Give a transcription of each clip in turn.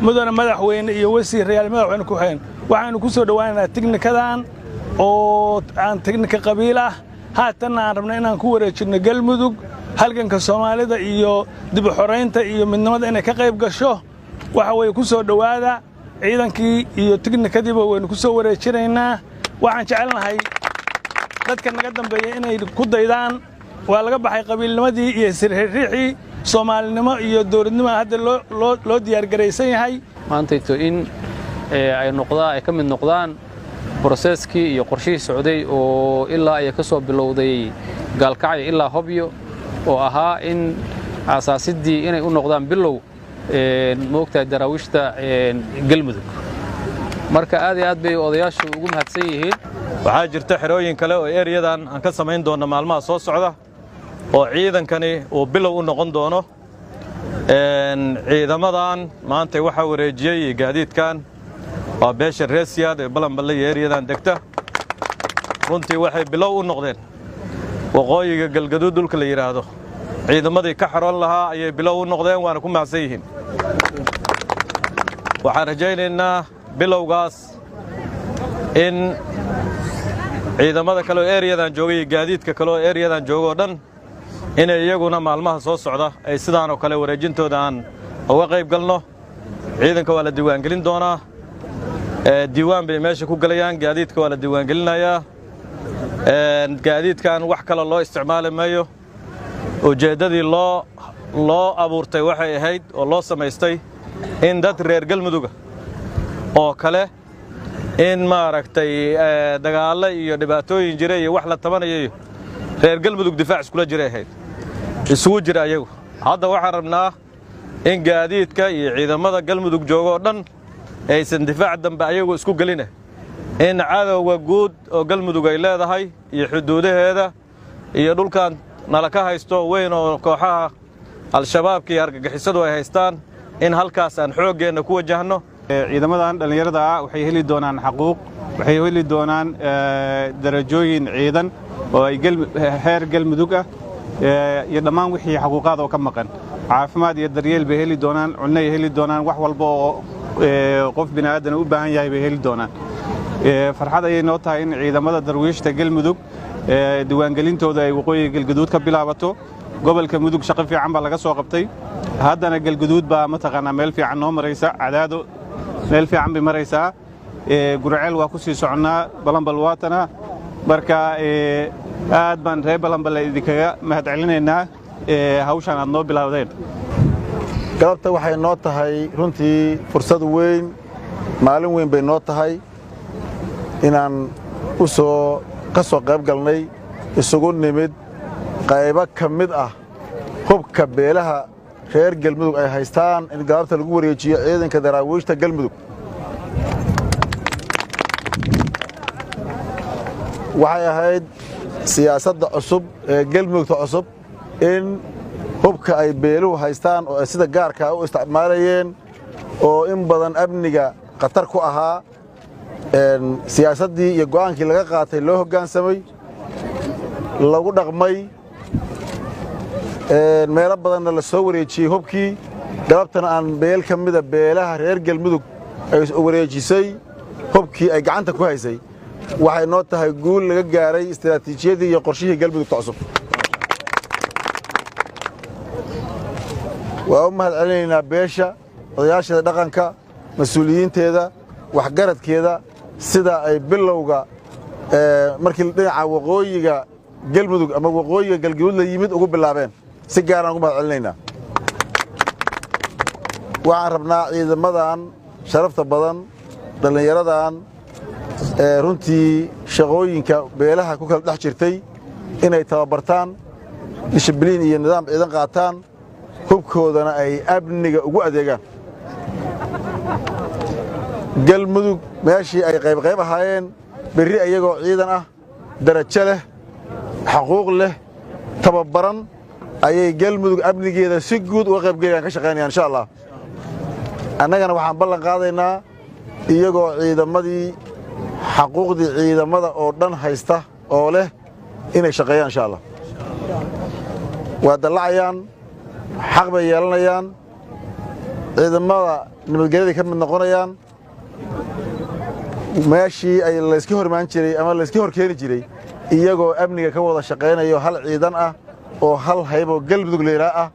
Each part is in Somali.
mudana madaxweyne iyo wasiir reer madaxweyne ku xeen waxaanu ku soo dhawaanaynaa tiknikadan oo aan tiknika qabiil ah haatan aan rabnaa inaan ku wareejino galmudug halganka Soomaalida iyo dib u xoreynta iyo midnimada inay ka qayb gasho waxa way ku soo dhawaada ciidankii iyo tiknikadiiba waynu ku soo wareejinaynaa waxaan jecelnahay dadka naga dambeeyay inay ku daydaan waa laga baxay qabiilnimadii iyo sirriixii Soomaalinimo iyo dawladnimo hadda loo diyaar gareysan yahay maantayto in ay ka mid noqdaan processkii iyo qorshihii socday oo ilaa ay ka soo bilowday gaalkacyo ilaa Hobyo oo ahaa in asaasidii inay u noqdaan bilow moogtahay daraawiishta galmudug marka aad bay odayaashu ugu mahadsan yihiin waxaa jirta xirooyin kale oo ereyadan aan ka samayn doono maalmaha soo socda oo ciidankani uu bilow u noqon doono ciidamadan maanta waxa wareejiyay gaadiidkan waa beesha reesiyad ee balanballe ereyadan degta runtii waxay bilow u noqdeen waqooyiga galgaduud dhulka la yiraahdo ciidamadii ka xaroon lahaa ayay bilow u noqdeen waana ku mahadsan yihiin waxaan rajaynaynaa bilowgaas in ciidamada kale oo ereyadan joogay gaadiidka kale oo ereyadan joogo dhan inay iyaguna maalmaha soo socda ay sidaan oo kale wareejintooda aan uga qayb galno ciidanka waa la diiwaan gelin doonaa diiwaan bay meesha ku galayaan gaadiidka waa la diiwaan gelinayaa gaadiidkan wax kale loo isticmaali maayo ujeedadii loo abuurtay waxay ahayd oo loo samaystay in dad reer galmuduga oo kale in maaragtay dagaalo iyo dhibaatooyin jira iyo wax la tabanayo reer galmudug difaac iskula jiray ahayd isugu jira ayagu hadda waxaan rabnaa in gaadiidka iyo ciidamada galmudug joogo oo dhan aysan difaac dambe ayagu isku gelin in cadawga guud oo galmudug ay leedahay iyo xuduudaheeda iyo dhulkan nala ka haysto weyn oo kooxaha al-shabaabka iyo argagixisadu ay haystaan in halkaas aan xooggeena ku wajahno ciidamadan dhalinyarada ah waxay heli doonaan xaquuq waxay heli doonaan darajooyin ciidan oo ay heer galmudug ah iyo dhammaan wixii xaquuqaad oo ka maqan caafimaad iyo daryeel bay heli doonaan cunno ay heli doonaan wax walba oo qof bini'aadan u baahan yahay bay heli doonaan farxad ayay noo tahay in ciidamada darwiishta galmudug diiwaangelintooda ay waqooyiga galgaduud ka bilaabato gobolka mudug shaqo fiican baa laga soo qabtay haddana galgaduud baa mataqaanaa meel fiican noo maraysa cadaado meel fiican bay maraysaa gurceel waa ku sii soconnaa balanbal waatana marka aad baan reer balanballe idinkaga mahadcelinaynaa hawshan aad noo bilowdeen galabta waxay noo tahay runtii fursad weyn maalin weyn bay noo tahay inaan ka soo qayb galnay isugu nimid qaybo ka mid ah hubka beelaha reer galmudug ay haystaan in galabta lagu wareejiyo ciidanka daraawiishta galmudug waxay ahayd siyaasadda cusub ee galmudugta cusub in hubka ay beeluhu haystaan oo ay sida gaarkaa u isticmaalayeen oo in badan amniga khatar ku ahaa siyaasaddii iyo go'aankii laga qaatay loo hoggaansamay lagu dhaqmay meelo badanna la soo wareejiyey hubkii galabtana aan beel ka mida beelaha reer galmudug ay wareejisay hubkii ay gacanta ku haysay waxay noo tahay guul laga gaaray istiraatiijiyadii iyo qorshihii galmudugta cusub waa u mahad celinaynaa beesha odayaasheeda dhaqanka mas-uuliyiinteeda waxgaradkeeda sida ay bilowga markii dhinaca waqooyiga galmudug ama waqooyiga galgaduud la yimid ugu bilaabeen si gaaraan ugu mahad celinaynaa waxaan rabnaa ciidamadan sharafta badan dhallinyaradan runtii shaqooyinka beelaha ku kala dhex jirtay inay tababartaan dishibliin iyo nidaam ciidan qaataan hubkoodana ay amniga ugu adeegaan galmudug meeshii ay qayb ahaayeen berri ayagoo ciidan ah darajo leh xaquuq leh tababaran ayay galmudug amnigeeda si guud uga qaybgelayaan ka shaqaynayaan insha allah annagana waxaan ballan qaadaynaa iyagoo ciidamadii xaquuqdii ciidamada oo dhan haysta oo leh inay shaqeeyaan insha Allah waa dallacayaan xaq bay yeelanayaan ciidamada nabadgelyada ka mid noqonayaan meeshii ay layska hormaan jiray ama layska hor keeni jiray iyagoo amniga ka wada shaqaynayo hal ciidan ah oo hal haybo galmudug leeraa ah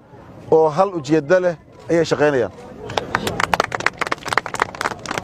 oo hal ujeeddo leh ayay shaqaynayaan